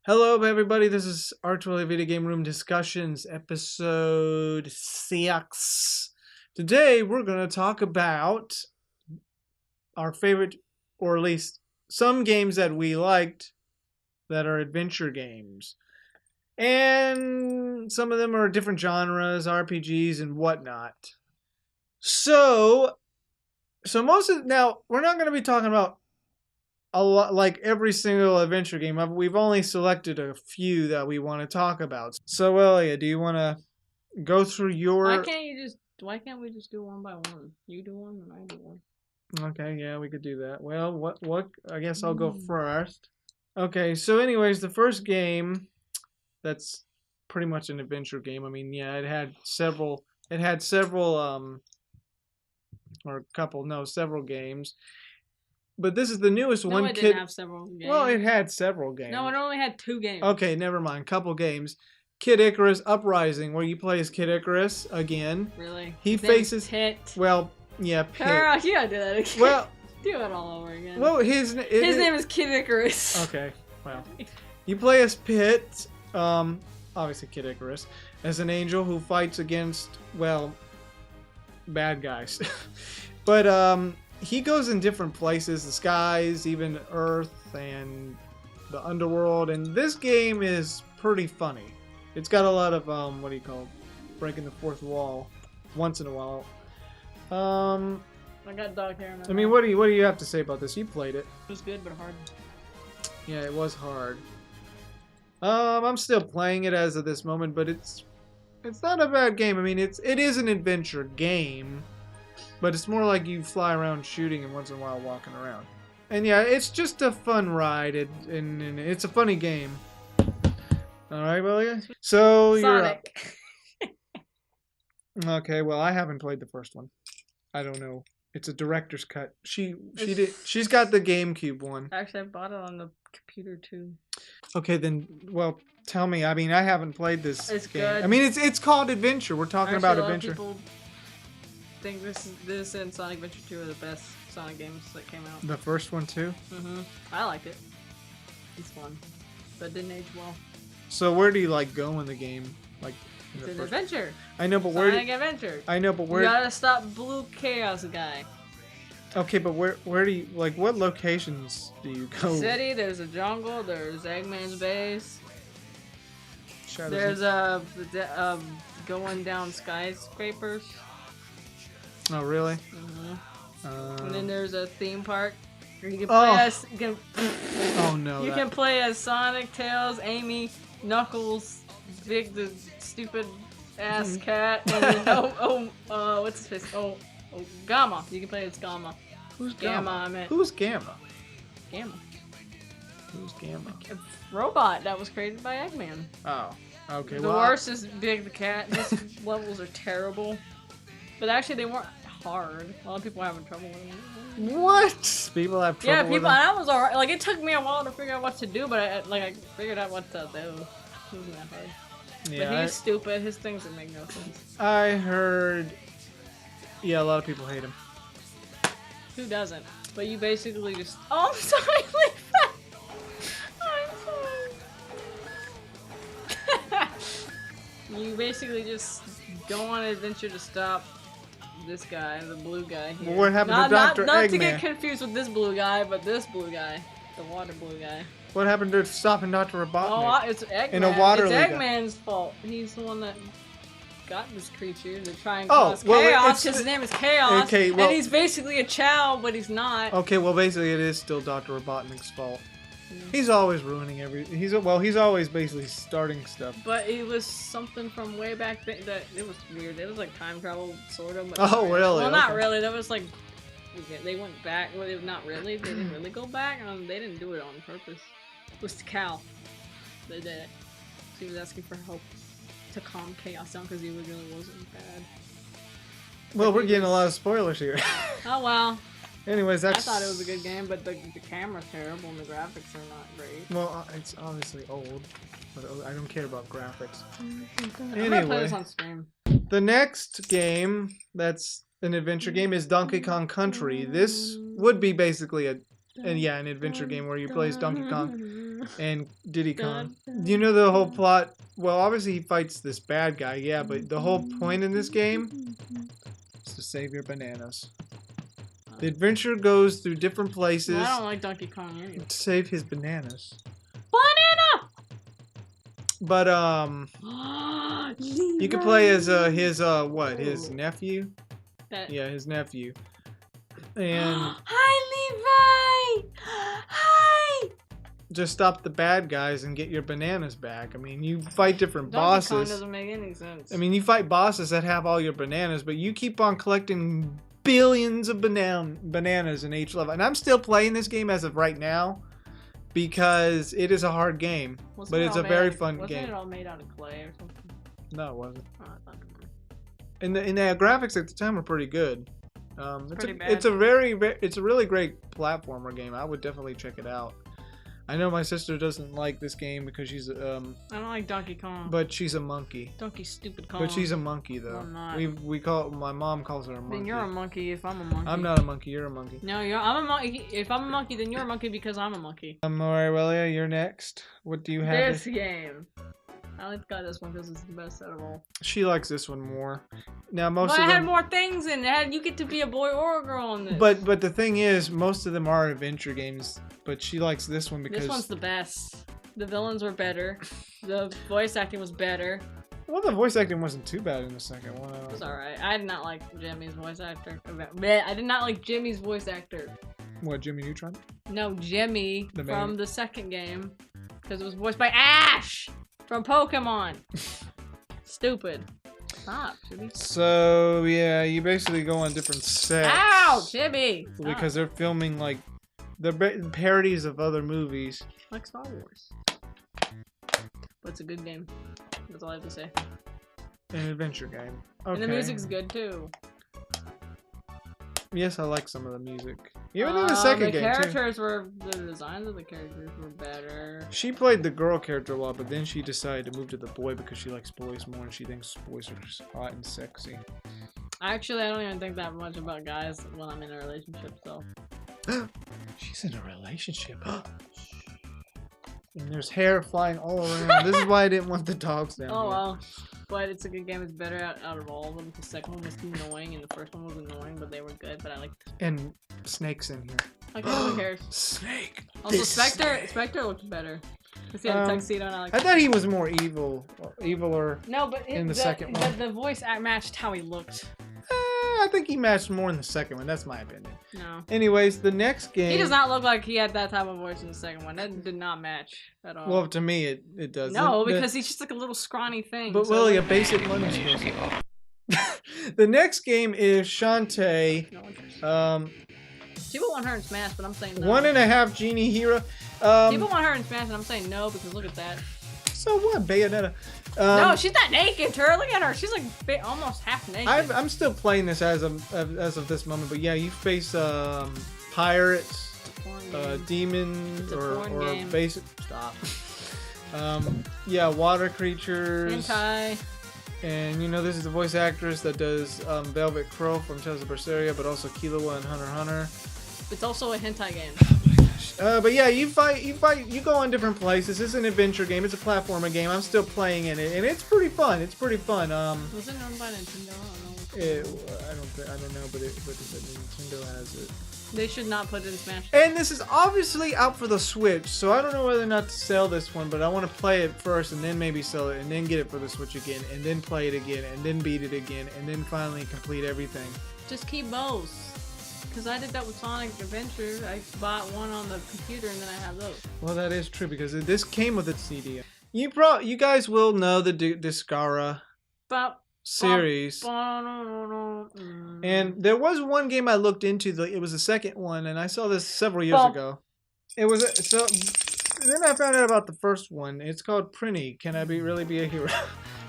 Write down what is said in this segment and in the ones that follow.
Hello, everybody. This is Arturelia Video Game Room Discussions, episode 6. Today, we're going to talk about our favorite, or at least some games that we liked that are adventure games. And some of them are different genres, RPGs, and whatnot. So now, we're not going to be talking about a lot, like every single adventure game. We've only selected a few that we want to talk about. So, Elia, do you want to go through your? Why can't we just do one by one? You do one and I do one. Okay, yeah, we could do that. Well, what? I guess I'll go first. Okay, so anyways, the first game that's pretty much an adventure game. I mean, yeah, it had several. Several games. But this is the newest one. No, it didn't have several games. Well, it had several games. No, it only had 2 games. Okay, never mind. Couple games. Kid Icarus Uprising, where you play as Kid Icarus again. Really? He faces Pit. Well, yeah, Pit. Girl, you gotta do that again. Well, do it all over again. Well, his name is Kid Icarus. Okay, well, you play as Pit. Obviously Kid Icarus, as an angel who fights against bad guys, but he goes in different places, the skies, even Earth, and the underworld. And this game is pretty funny. It's got a lot of breaking the fourth wall once in a while. I got dog hair. I mean, what do you have to say about this? You played it. It was good, but hard. Yeah, it was hard. I'm still playing it as of this moment, but it's not a bad game. I mean, it is an adventure game. But it's more like you fly around shooting and once in a while walking around. And yeah, it's just a fun ride, and it's a funny game. Alright, well, so Sonic. You're up. Okay, well, I haven't played the first one. I don't know. It's a director's cut. She's got the GameCube one. Actually, I bought it on the computer too. Okay, then, well, tell me. I mean, I haven't played this It's game. good. I mean, it's called Adventure. We're talking about adventure. People think this and Sonic Adventure 2 are the best Sonic games that came out. The first one too? I liked it. It's fun. But it didn't age well. So where do you go in the game? It's an adventure. I know, but Sonic Adventure. I know, but where? You gotta stop Blue Chaos guy. Okay, but where do you what locations do you go? City, there's a jungle, there's Eggman's base. Shadows. There's going down skyscrapers. Oh, really? And then there's a theme park where you can play as. Oh no! You can play as Sonic, Tails, Amy, Knuckles, Big the stupid ass cat, and then, what's his face? Gamma. You can play as Gamma. Who's Gamma? I meant. Who's Gamma? Gamma. Who's Gamma? A robot that was created by Eggman. Oh, okay. The worst is Big the cat. These levels are terrible. But actually, they weren't hard. A lot of people are having trouble with them. What? People have trouble. Yeah, people. With them? I was alright. Like, it took me a while to figure out what to do, but I figured out what to do. It wasn't that hard. Yeah, but he's stupid. His things that make no sense. I heard. Yeah, a lot of people hate him. Who doesn't? But you basically just. Oh, I'm sorry, I'm sorry. You basically just go on an adventure to stop this guy, the blue guy here. Well, what happened to Dr. Eggman? Not to get confused with this blue guy, but this blue guy. The water blue guy. What happened to stopping Dr. Robotnik? Oh, it's Eggman. In a water It's league. Eggman's fault. He's the one that got this creature to try and cause chaos. His name is Chaos. Okay, well, and he's basically a Chow, but he's not. Okay, well, basically, it is still Dr. Robotnik's fault. He's always ruining everything. He's always basically starting stuff. But it was something from way back then that it was weird. It was like time travel, sort of. But oh, really? Well, not really. That was like they went back. Well, not really. They didn't really go back. They didn't do it on purpose. It was to Cal. They did it. He was asking for help to calm Chaos down because he really wasn't bad. Well, we're getting a lot of spoilers here. Oh well. Anyways, I thought it was a good game, but the camera's terrible and the graphics are not great. Well, it's obviously old, but I don't care about graphics. I'm gonna play this on stream. The next game that's an adventure game is Donkey Kong Country. This would be basically an adventure game where you play as Donkey Kong. and Diddy Kong. Dun, Do you know the whole plot? Well, obviously he fights this bad guy, yeah, but the whole point in this game is to save your bananas. The adventure goes through different places Well, I don't like Donkey Kong anyway. to save his bananas. Banana! But you can play as his nephew? Yeah, his nephew. And Hi, Levi! Hi! just stop the bad guys and get your bananas back. I mean, you fight different Donkey bosses. Kong doesn't make any sense. I mean, you fight bosses that have all your bananas, but you keep on collecting billions of bananas in each level. And I'm still playing this game as of right now because it is a hard game, but it's a very fun game. Wasn't it all made out of clay or something? No, it wasn't. Oh, I thought it was. And the graphics at the time were pretty good. Pretty bad. It's a really great platformer game. I would definitely check it out. I know my sister doesn't like this game because she's I don't like Donkey Kong. but she's a monkey. Donkey stupid Kong. But she's a monkey though. I'm not. My mom calls her a monkey. Then you're a monkey if I'm a monkey. I'm not a monkey. You're a monkey. No, I'm a monkey. If I'm a monkey, then you're a monkey because I'm a monkey. Arturelia, you're next. What do you have? This game. I like this one because it's the best out of all. She likes this one more. Now most Well, of it them. had more things in it. You get to be a boy or a girl in this. But the thing is, most of them are adventure games. But she likes this one because this one's the best. The villains were better. The voice acting was better. well, the voice acting wasn't too bad in the second one. It was alright. I did not like Jimmy's voice actor. I did not like Jimmy's voice actor. What, Jimmy Neutron? No, Jimmy The from main- the second game. Because it was voiced by Ash from Pokemon. Stupid. Stop, Jimmy. So yeah, you basically go on different sets. Ow, Jimmy! Stop. Because they're filming like they're parodies of other movies. Like Star Wars. But it's a good game. That's all I have to say. An adventure game. Okay. And the music's good too. Yes, I like some of the music. Even in the second game The designs of the characters were better. She played the girl character a lot, but then she decided to move to the boy because she likes boys more and she thinks boys are hot and sexy. Actually, I don't even think that much about guys when I'm in a relationship, so. She's in a relationship. And there's hair flying all around. This is why I didn't want the dogs down Oh here. well. But it's a good game. It's better out of all of them. The second one was too annoying, and the first one was annoying, but they were good. But I liked. And Snake's in here. Okay, who cares? Snake. Also, This Spectre. Snake. Spectre looked better. Because he had a tuxedo, and I like. I thought he was more eviler. No, but in the second one. the voice act matched how he looked. I think he matched more in the second one. That's my opinion. No. Anyways, the next game. He does not look like he had that type of voice in the second one. That did not match at all. Well, to me, it does. No, because he's just like a little scrawny thing. But so Willie, a like- basic money source. The next game is Shantae. No one cares. Um, People want her in Smash, but I'm saying no. 1.5 Genie Hero. People want her in Smash, and I'm saying no because look at that. So what, Bayonetta? No, she's not naked, Tur. Look at her. She's like almost half naked. I'm still playing this as of this moment, but yeah, you face pirates, Porn game. demons, It's a or porn game. basic. Stop. Yeah, water creatures. Hentai. And you know, this is the voice actress that does Velvet Crow from Tales of Berseria, but also Killua and Hunter x Hunter. It's also a hentai game. But yeah, you go on different places. It's an adventure game. It's a platformer game. I'm still playing in it, and it's pretty fun. It's pretty fun. Was it owned by Nintendo? I don't know, but Nintendo has it. They should not put it in Smash. And this is obviously out for the Switch, so I don't know whether or not to sell this one, but I want to play it first, and then maybe sell it, and then get it for the Switch again, and then play it again, and then beat it again, and then finally complete everything. Just keep both. Because I did that with Sonic Adventure. I bought one on the computer and then I have those. Well, that is true because this came with its CD. You guys will know the Discara series. And there was one game I looked into. It was the second one, and I saw this several years ago. It was so. Then I found out about the first one. It's called Prinny. Can I really be a hero?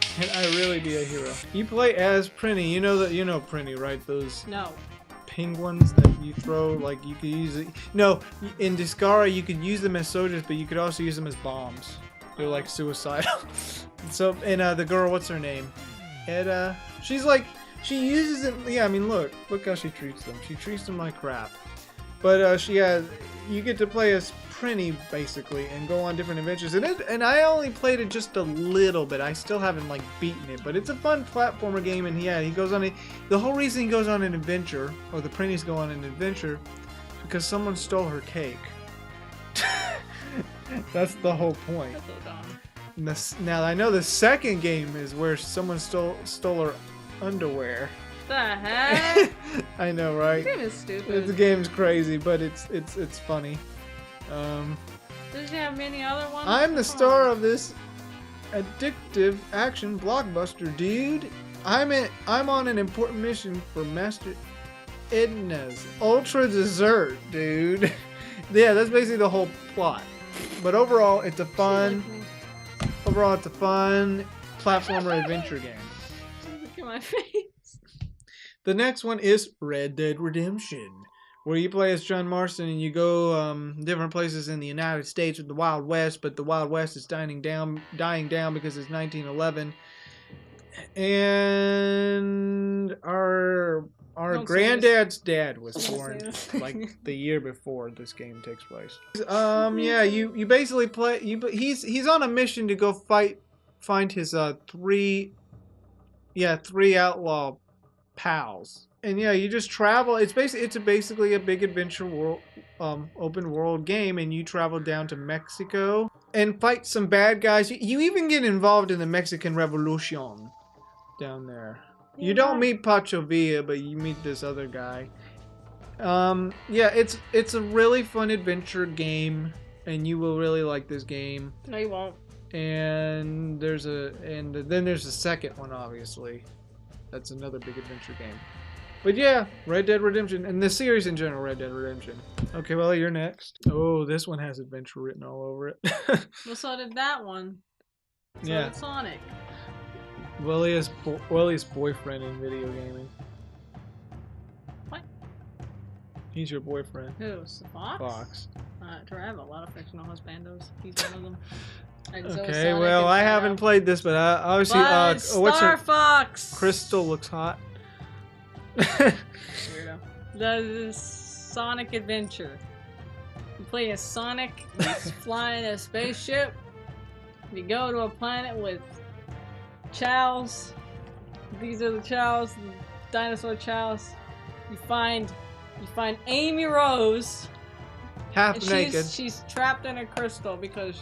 Can I really be a hero? You play as Prinny. You know Prinny, right? Those. No. Penguins that you throw, like you could use it. No, in Discara you could use them as soldiers, but you could also use them as bombs. They're like suicidal. So, and the girl, what's her name? Edda. She's like, she uses it. Yeah, I mean, look how she treats them. She treats them like crap. But you get to play as Prinny basically and go on different adventures. And I only played it just a little bit. I still haven't like beaten it, but it's a fun platformer game. And yeah, he goes on the whole reason he goes on an adventure, or the Prinnies go on an adventure, because someone stole her cake. That's the whole point. That's so dumb. Now I know the second game is where someone stole her underwear. The heck? I know, right? This game is stupid. The game's crazy, but it's funny. Does she have many other ones? I'm the star of this addictive action blockbuster, dude. I'm on an important mission for Master Edna's ultra dessert, dude. Yeah, that's basically the whole plot. But overall, it's a fun platformer adventure game. Look at my face. The next one is Red Dead Redemption, where you play as John Marston and you go different places in the United States with the Wild West, but the Wild West is dying down because it's 1911. And our granddad's dad was born like the year before this game takes place. Yeah, you basically play. He's on a mission to go find his three outlaw pals. And yeah, you just travel. It's basically a big adventure world, open world game, and you travel down to Mexico and fight some bad guys. You even get involved in the Mexican Revolution down there. You don't meet Pacho Villa, but you meet this other guy. Yeah, it's a really fun adventure game, and you will really like this game. No, you won't. And then there's a second one, obviously. That's another big adventure game. But yeah, Red Dead Redemption, and the series in general, Red Dead Redemption. Okay, well, you're next. Oh, this one has adventure written all over it. Well, so did that one. So yeah. did Sonic. Willie's boyfriend in video gaming. What? He's your boyfriend. Who's Fox? Fox. I have a lot of fictional husbandos. He's one of them. Okay, well, I haven't played this, but obviously, what's Star her? Fox. Crystal looks hot. Weirdo. The Sonic Adventure. You play as Sonic. He's flying a spaceship. You go to a planet with chows. These are the chows, the dinosaur chows. You find Amy Rose. Half and naked. She's trapped in a crystal because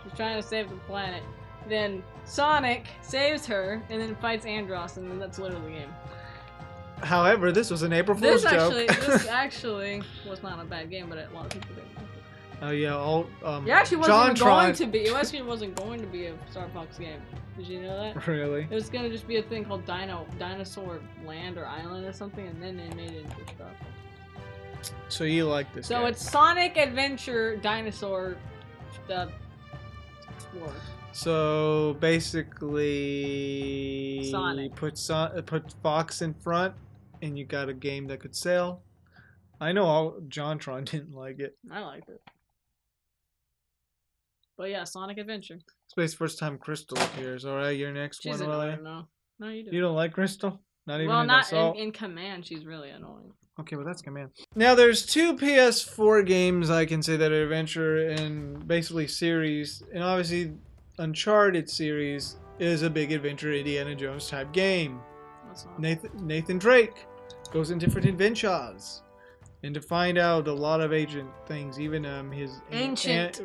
she's trying to save the planet. Then Sonic saves her and then fights Andross, and then that's literally the game. However, this was an April Fool's joke. This actually was not a bad game, but a lot of people didn't. Oh yeah, it actually wasn't going to be. It actually wasn't going to be a Star Fox game. Did you know that? Really? It was gonna just be a thing called Dinosaur Land or Island or something, and then they made it into Star Fox. So you like this? So game. it's Sonic Adventure Dinosaur Explorer. So basically, Sonic. Put Fox in front, and you got a game that could sell. I know JonTron didn't like it. I liked it. But yeah, Sonic Adventure. It's the first time Crystal appears. All right, your next She's one, annoying, no, you do. You don't like Crystal? Not even in not Assault? in Command. She's really annoying. Okay, well that's Command. Now there's two PS4 games I can say that are adventure and basically series, and obviously Uncharted series is a big adventure Indiana Jones type game. Nathan Drake goes in different adventures. And to find out a lot of ancient things, even his ancient,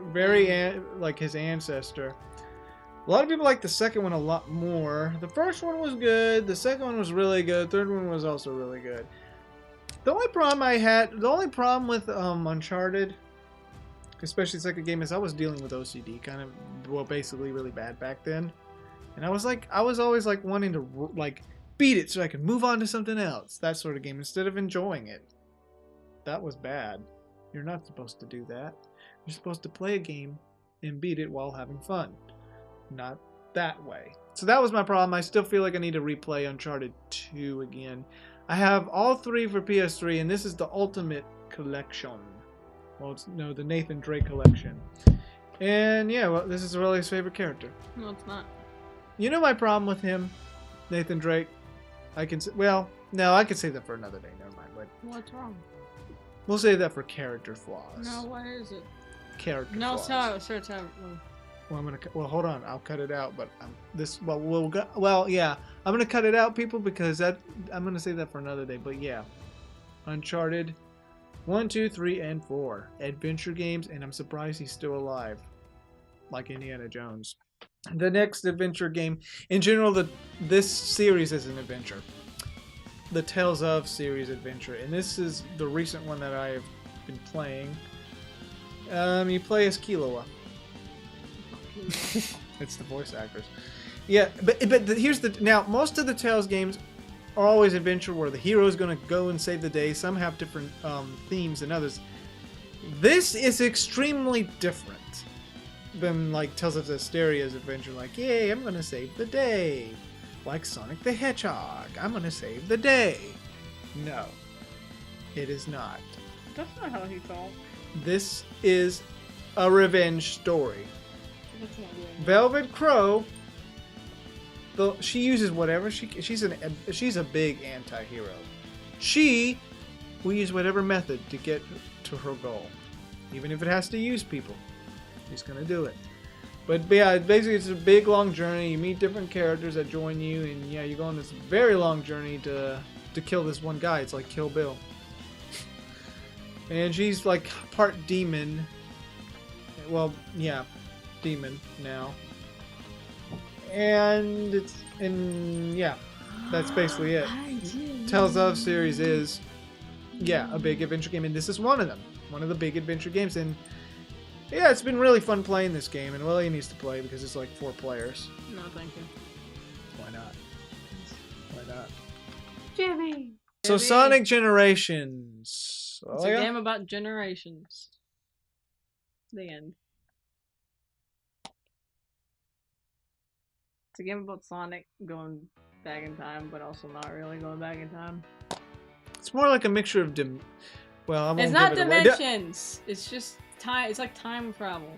like his ancestor. A lot of people like the second one a lot more. The first one was good. The second one was really good. The third one was also really good. The only problem with Uncharted, especially the second game, is I was dealing with OCD, kind of, well, basically really bad back then, and I was always like wanting to like beat it so I could move on to something else, that sort of game, instead of enjoying it. That was bad. You're not supposed to do that. You're supposed to play a game and beat it while having fun. Not that way. So that was my problem. I still feel like I need to replay Uncharted 2 again. I have all three for PS3, and this is the Ultimate Collection. Well, the Nathan Drake Collection. And yeah, well, this is Aurelia's favorite character. No, it's not. You know my problem with him, Nathan Drake? I could save that for another day. Never mind. But What's wrong? we'll save that for character flaws. No, what is it? character No, flaws. sorry. Well, well, hold on. I'll cut it out. But well, yeah. I'm gonna cut it out, people, because I'm gonna save that for another day. But yeah, Uncharted 1, 2, 3, and 4 adventure games, and I'm surprised he's still alive, like Indiana Jones. The next adventure game, in general, this series is an adventure. The Tales of series adventure, and this is the recent one that I've been playing. You play as Killua. It's the voice actors. Yeah, but here's now most of the Tales games are always adventure where the hero is going to go and save the day. Some have different themes than others. This is extremely different than like Tales of Asteria's adventure. Like, yay, I'm going to save the day. Like Sonic the Hedgehog, I'm going to save the day. No, it is not. That's not how he felt. This is a revenge story. That's not good. Velvet Crow, though she uses whatever she's a big anti-hero. She will use whatever method to get to her goal, even if it has to use people. She's gonna do it. But yeah, basically it's a big long journey. You meet different characters that join you, and yeah, you go on this very long journey to kill this one guy. It's like Kill Bill. And she's like part demon. Well, yeah, demon now. And yeah, that's basically it. Tales of series is, yeah, a big adventure game, and this is one of them. One of the big adventure games, and yeah, it's been really fun playing this game, and Willie needs to play because it's like 4 players. No, thank you. Why not? Why not? Jimmy! So Sonic Generations. It's a game about generations. The end. It's a game about Sonic going back in time, but also not really going back in time. It's more like a mixture of well, I won't it's not give it away. dimensions. It's just time. It's like time travel.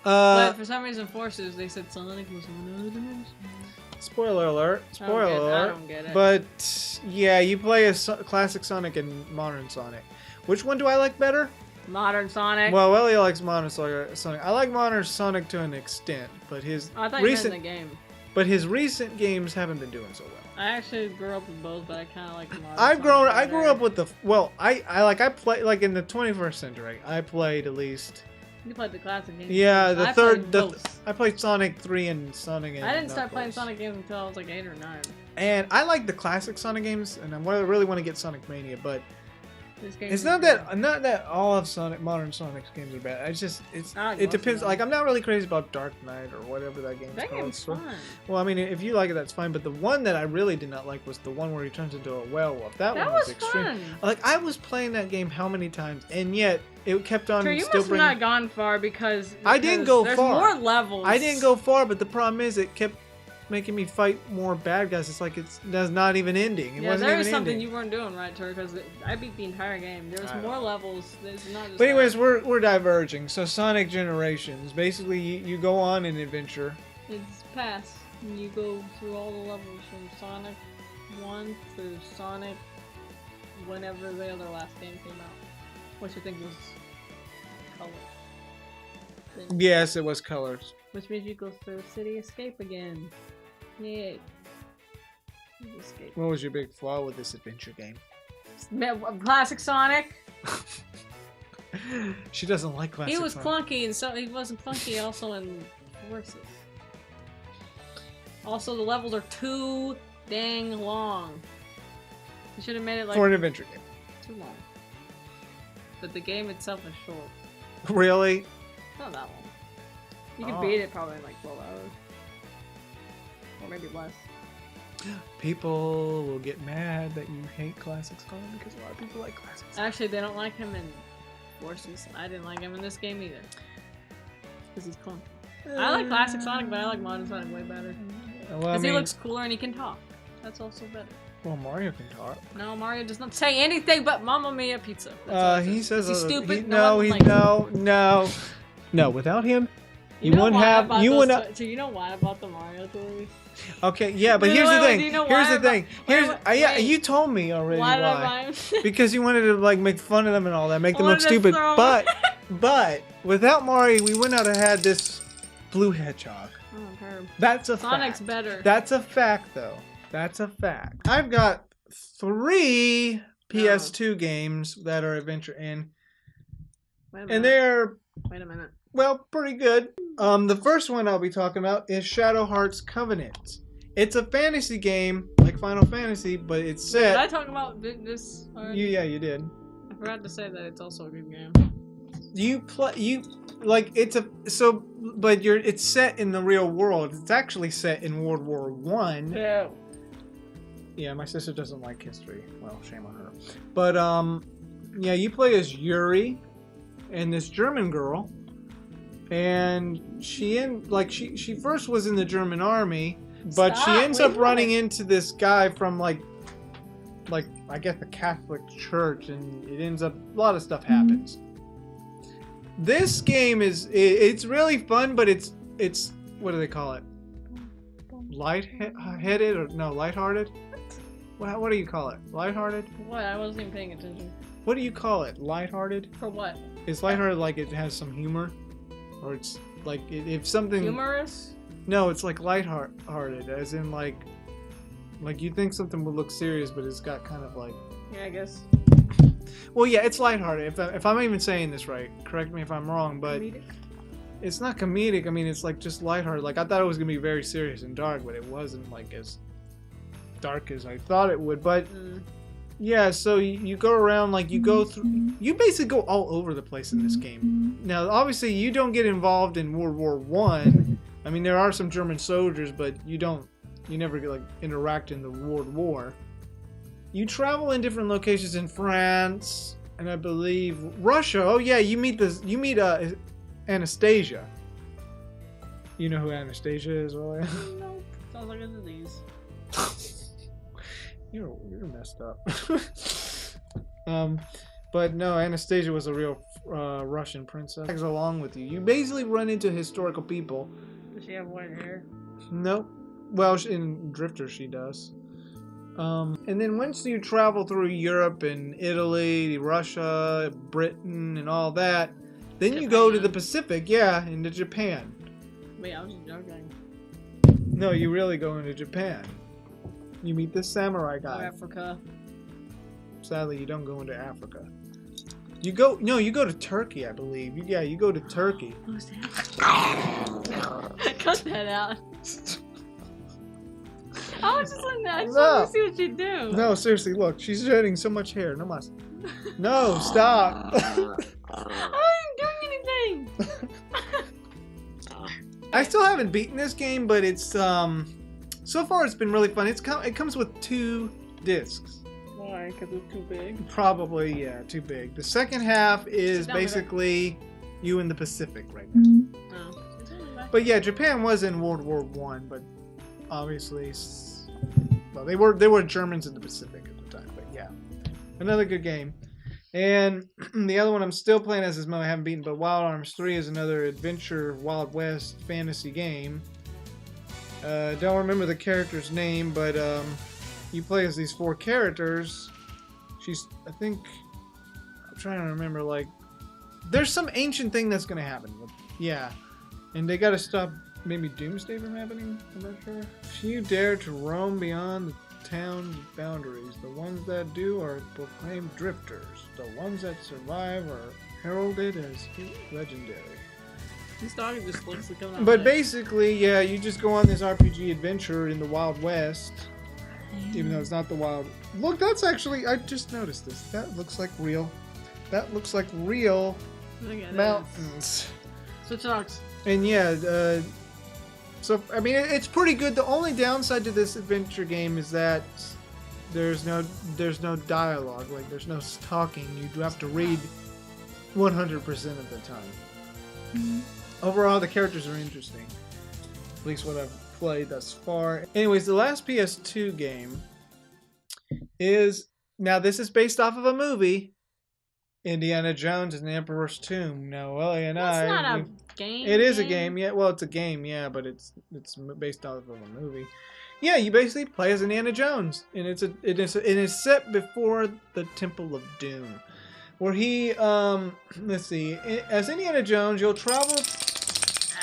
But for some reason, Forces they said Sonic was in another dimension. Spoiler alert! Spoiler alert! I don't get it. But yeah, you play a classic Sonic and modern Sonic. Which one do I like better? Modern Sonic. Well, Willie likes modern Sonic. I like modern Sonic to an extent, but his I thought you meant in the game. But his recent games haven't been doing so well. I actually grew up with both, but I kind of like the modern. I grew up with the I play like in the 21st century. I played at least. You played the classic games. Yeah, I played Sonic 3 and Sonic. And I didn't start playing Sonic games until I was like 8 or 9. And I like the classic Sonic games, and I really want to get Sonic Mania, but This game it's not that all of modern Sonic's games are bad. It depends. Like, I'm not really crazy about Dark Knight or whatever that game's called. That game's fun. Well, I mean, if you like it, that's fine. But the one that I really did not like was the one where he turns into a werewolf. That one was extreme. Fun. Like, I was playing that game how many times, and yet it kept on. You still must have not gone far because I didn't go there's far. More levels. I didn't go far, but the problem is it kept making me fight more bad guys. It's like that's not even ending. It wasn't there even was something ending. you weren't doing right, Tur, because I beat the entire game. There was more levels. It's not just but anyways, we're diverging. So Sonic Generations, basically you go on an adventure. It's past. And you go through all the levels from Sonic 1 through Sonic whenever the other last game came out, which I think was Color. Yes, it was Colors. Which means you go through City Escape again. Yay. Escape. What was your big flaw with this adventure game? Classic Sonic. She doesn't like classic He was Sonic. clunky, and so he wasn't clunky also in Forces. Also, the levels are too dang long. You should have made it like for an adventure game. too long. But the game itself is short. Really? Not that long. You can beat it probably in like 12 hours. Or maybe less. People will get mad that you hate classic Sonic because a lot of people like classic Sonic. Actually, they don't like him in Forces. I didn't like him in this game either. Because he's cool. I like classic Sonic, but I like modern Sonic way better. Because he looks cooler and he can talk. That's also better. Well, Mario can talk. No, Mario does not say anything but Mamma Mia pizza. That's he says he's stupid. No, without him, you wouldn't have. You wouldn't have. So you know why about the Mario toys? Okay, yeah, but here's the thing. Here's the thing. Wait. You told me already Why did I why. buy him? Because you wanted to like make fun of them and all that, make them look stupid. But But without Mario, we would not have had this blue hedgehog. I don't care. That's a Sonic's fact. better. That's a fact, though. That's a fact. I've got 3 PS2 games that are adventure in, and they're Wait a minute. well, pretty good. The first one I'll be talking about is Shadow Hearts Covenant. It's a fantasy game like Final Fantasy, but it's set. Did I talk about this already? Yeah, you did. I forgot to say that it's also a good game. It's set in the real world. It's actually set in World War One. Yeah. Yeah, my sister doesn't like history. Well, shame on her. But yeah, you play as Yuri and this German girl, and she first was in the German army, but she ends up running into this guy from like I guess the Catholic Church, and it ends up a lot of stuff happens. This game it's really fun, but it's what do they call it? Light-headed or no, lighthearted? What do you call it? Lighthearted? What? I wasn't even paying attention. What do you call it? Lighthearted? For what? Is lighthearted like it has some humor, or it's like if something Humorous? No, it's like lighthearted, as in like you think something would look serious, but it's got kind of like. Yeah, I guess. Well, yeah, it's lighthearted. If I'm even saying this right, correct me if I'm wrong, but Comedic? It's not comedic. I mean, it's like just lighthearted. Like I thought it was gonna be very serious and dark, but it wasn't like as dark as I thought it would. But yeah, so you go around, like you go through, you basically go all over the place in this game. Now, obviously, you don't get involved in World War One. I mean, there are some German soldiers, but you never like interact in the World War. You travel in different locations in France and I believe Russia. Oh yeah, you meet Anastasia. You know who Anastasia is, Roy? Nope. Sounds like a disease. You're messed up. But no, Anastasia was a real Russian princess. Tags along with you. You basically run into historical people. Does she have white hair? Nope. Well, in Drifter she does. And then once you travel through Europe and Italy, Russia, Britain, and all that, then you go to the Pacific, yeah, into Japan. Wait, I was joking. No, you really go into Japan. You meet this samurai guy. Africa. Sadly, you don't go into Africa. You go to Turkey, I believe. Yeah, you go to Turkey. Who's that? Cut that out. I was just like that. I just want to see what you do. No, seriously, look. She's shedding so much hair. No mas. No, stop. I ain't doing anything. I still haven't beaten this game, but it's so far it's been really fun. It comes with 2 discs. Why? Because it's too big? Probably, yeah, too big. The second half is basically you in the Pacific right now. Oh. But yeah, Japan was in World War One, but obviously, well, they were Germans in the Pacific at the time. But yeah, another good game. And the other one I'm still playing as this moment I haven't beaten, but Wild Arms 3 is another adventure Wild West fantasy game. Don't remember the character's name, but you play as these 4 characters. I think, I'm trying to remember, like, there's some ancient thing that's going to happen. Yeah. And they got to stop maybe Doomsday from happening? I'm not sure. Few dare to roam beyond the town's boundaries. The ones that do are proclaimed drifters. The ones that survive are heralded as legendary. This dog just looks like coming out. But basically, yeah, you just go on this RPG adventure in the Wild West. Even though it's not the Wild... Look, that's actually... I just noticed this. That looks like real... That looks like real mountains. Switch dogs. And yeah, so, I mean, it's pretty good. The only downside to this adventure game is that there's no dialogue. Like, there's no talking. You do have to read 100% of the time. Mm-hmm. Overall, the characters are interesting. At least what I've played thus far. Anyways, the last PS2 game is... Now, this is based off of a movie. Indiana Jones and the Emperor's Tomb. Now, Ellie and That's not a game. It is a game, yeah. Well, it's a game, yeah, but it's based off of a movie. Yeah, you basically play as Indiana Jones, and it is set before the Temple of Doom. where he, let's see, as Indiana Jones, you'll travel...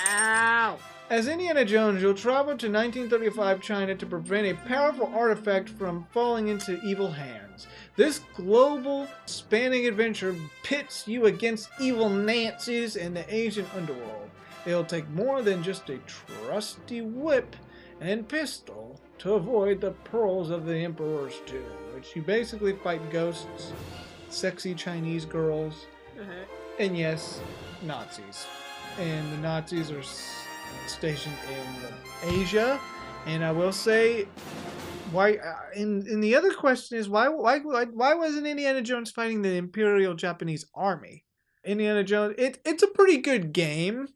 Ow! As Indiana Jones, you'll travel to 1935 China to prevent a powerful artifact from falling into evil hands. This global, spanning adventure pits you against evil Nazis and the Asian underworld. It'll take more than just a trusty whip and pistol to avoid the pearls of the Emperor's tomb, which you basically fight ghosts, sexy Chinese girls, and yes, Nazis. And the Nazis are stationed in Asia, and I will say, why? And the other question is, why wasn't Indiana Jones fighting the Imperial Japanese Army? Indiana Jones, it's a pretty good game.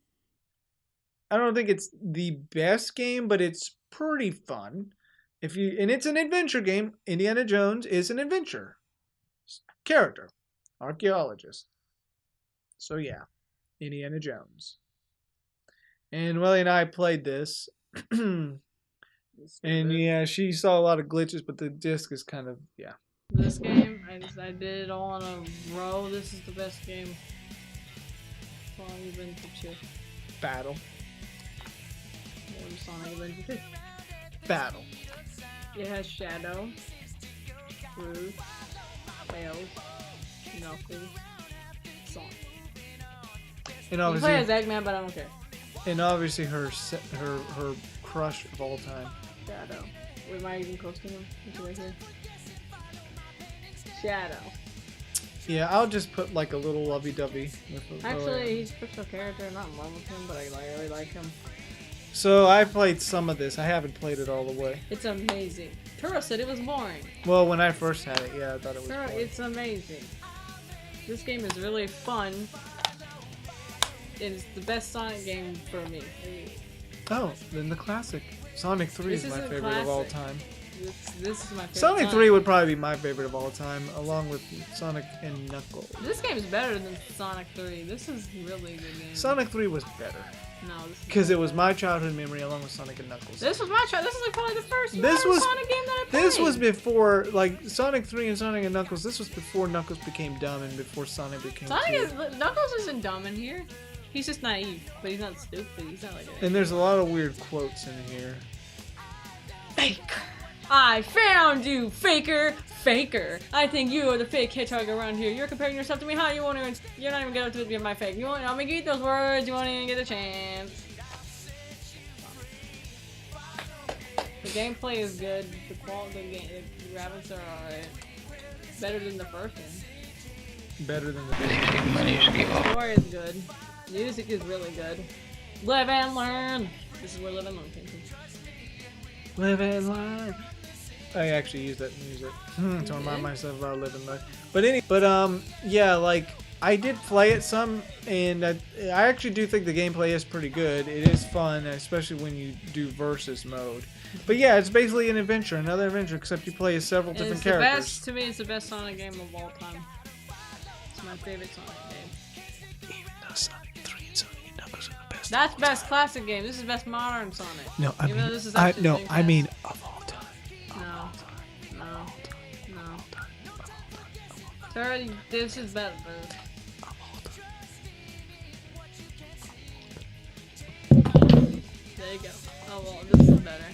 I don't think it's the best game, but it's pretty fun. And it's an adventure game. Indiana Jones is an adventure character, archaeologist. So yeah, Indiana Jones. And Welly and I played this. And yeah, she saw a lot of glitches, but the disc is kind of, yeah. This game, I did it all in a row. This is the best game. Sonic Adventure 2. Battle. Or Sonic Adventure 2. Battle. It has Shadow, Groove, Tails, Knuckles, Sonic. And You obviously, play as Eggman, but I don't care. And obviously her crush of all time. Shadow. Wait, am I even close to him? Is he right here? Shadow. Yeah, I'll just put like a little lovey-dovey. Actually, he's a special character. I'm not in love with him, but I really like him. So I played some of this. I haven't played it all the way. It's amazing. Turo said it was boring. Well, when I first had it, yeah, I thought it was Turo, boring. it's amazing. This game is really fun. It's the best Sonic game for me. Oh, then the classic. Sonic 3 is my favorite of all time. This is my favorite. Sonic 3 would probably be my favorite of all time, along with Sonic and Knuckles. This game is better than Sonic 3. This is really good game. Sonic 3 was better. No, this is Because it was my childhood memory along with Sonic and Knuckles. This was my child. This is like probably the first Sonic game that I played. This was before, like, Sonic 3 and Sonic and Knuckles, this was before Knuckles became dumb and before Sonic became Knuckles isn't dumb in here. He's just naive, but he's not stupid. He's not like that. And there's a lot of weird quotes in here. Faker! I found you, faker! Faker! I think you are the fake hedgehog around here. You're comparing yourself to me. How you won't even? You're not even gonna be my fake. You won't. I'm gonna eat those words. You won't even get a chance. The gameplay is good. The graphics are alright. Better than the first one. Better than the The story is good. Music is really good. Live and learn. This is where Live and Learn came from. Live and learn. I actually use that music to remind myself about Live and Learn. But yeah, like I did play it some, and I actually do think the gameplay is pretty good. It is fun, especially when you do versus mode. But yeah, it's basically an adventure, another adventure, except you play as several different characters. To me, it's the best Sonic game of all time. It's my favorite Sonic game. Even though Sonic 3 and Sonic and Knuckles are the best. That's best classic game. This is best modern Sonic. No, I Even though mean, this is I actually mean of all time. No. Sorry, this is better. There you go. Oh well, this is better.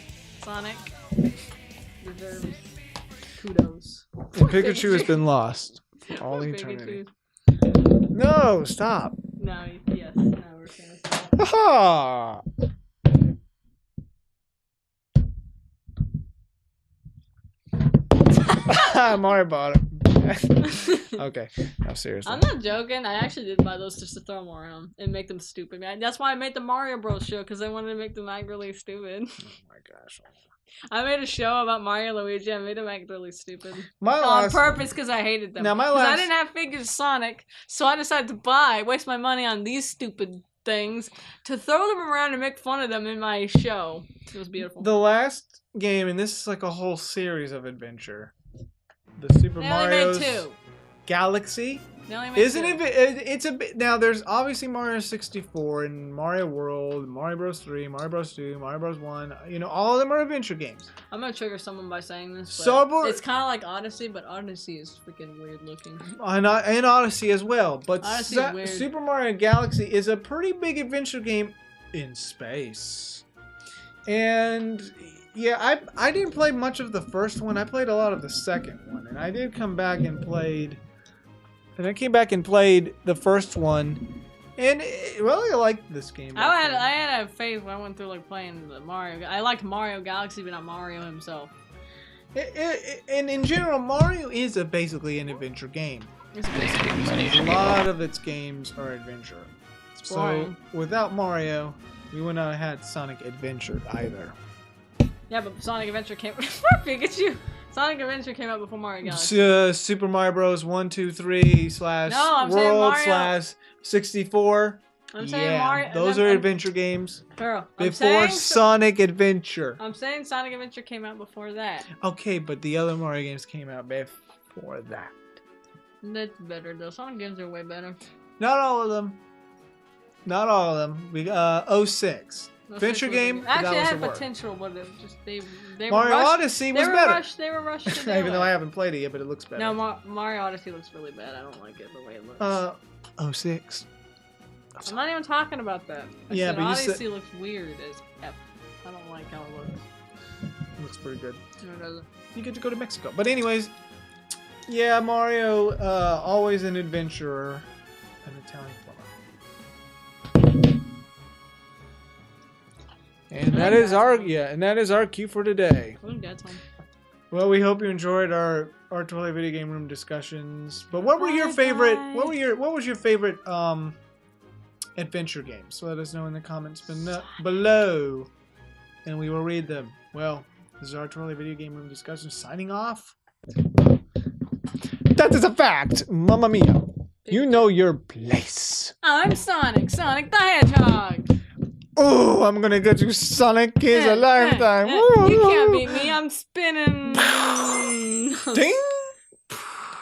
Sonic deserves kudos. And Pikachu has been lost for all eternity. No, stop. No, yes, no, we're gonna stop. Ha! Mario bought it. Okay, no, seriously. I'm not joking. I actually did buy those just to throw them around and make them stupid. That's why I made the Mario Bros. Show, because I wanted to make them act really stupid. Oh my gosh. I made a show about Mario and Luigi. I made them act really stupid. On Purpose, because I hated them. Now, I didn't have figures of Sonic, so I decided to waste my money on these stupid things to throw them around and make fun of them in my show. It was beautiful. The last game, and this is like a whole series of adventure. The Super Mario's. They only made two. Galaxy They only make isn't two. it's a bit now. There's obviously Mario 64 and Mario World, Mario Bros 3, Mario Bros 2, Mario Bros 1. You know, all of them are adventure games. I'm gonna trigger someone by saying this, but Starboard- it's kind of like Odyssey, but Odyssey is freaking weird looking. And Odyssey as well, but Odyssey is weird. Super Mario Galaxy is a pretty big adventure game in space. And yeah, I didn't play much of the first one. I played a lot of the second one, and I did come back and played. And I came back and played the first one, and well, I liked this game. I had a phase when I went through like playing the Mario. I liked Mario Galaxy, but not Mario himself. And in general, Mario is basically an adventure game. It's basically A lot of its games are adventure. So boring. without Mario, we would not have had Sonic Adventure either. Yeah, but Sonic Adventure came before Pikachu. Sonic Adventure came out before Mario Galaxy. Super Mario Bros. 1, 2, 3 slash No, I'm saying World Mario. slash 64. I'm saying Mario. Those are adventure games. Girl, Before Sonic Adventure. I'm saying Sonic Adventure came out before that. Okay, but the other Mario games came out before that. That's better though. Sonic games are way better. Not all of them. Not all of them. We 06. Adventure game. Actually, it that had was the potential, but it just they Mario were rushed. Odyssey was They were better. rushed. They were rushed to do Even though it. I haven't played it yet, but it looks better. No, Mario Odyssey looks really bad. I don't like it the way it looks. 06. I'm not even talking about that. I Yeah, said but you Odyssey said- looks weird as F. I don't like how it looks. Looks pretty good. No, it doesn't. You get to go to Mexico. But anyways, yeah, Mario, always an adventurer, an Italian plumber. And that is our cue for today. I think Dad's home. Well, we hope you enjoyed our Arturelia video game room discussions. But what were your favorite? Bye. What was your favorite adventure games? Let us know in the comments below, and we will read them. Well, this is our Arturelia video game room discussion signing off. That is a fact, Mamma Mia. You know your place. I'm Sonic the Hedgehog. Oh, I'm gonna get you, Sonic is a lifetime. You can't beat me. I'm spinning. Ding!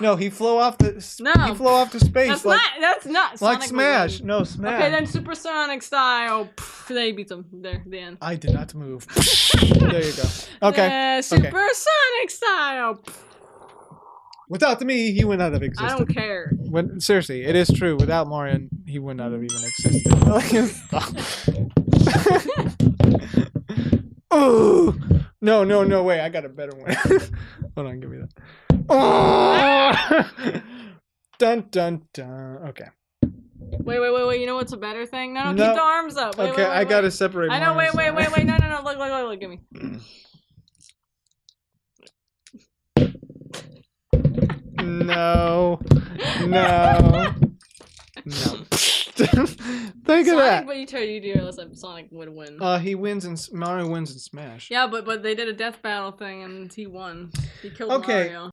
No, he flew off the. No. He flew off to space. That's not. Like Sonic Smash. would win. No, Smash. Okay, then Supersonic style. There he beats him. There, the end. I did not move. There you go. Okay. Supersonic style. Without me, he would not have existed. I don't care. Seriously, it is true. Without Mario, he would not have even existed. Oh no! Wait, I got a better one. Hold on, give me that. Oh! Dun dun dun. Okay. Wait. You know what's a better thing? No, No. keep the arms up. Wait, Okay, I gotta separate. I know. mine, Wait. so- No. Look. Give me. No. Think of that. But you do realize that Sonic would win. He wins and Mario wins in Smash. Yeah, but they did a death battle thing and he won. He killed Okay. Mario.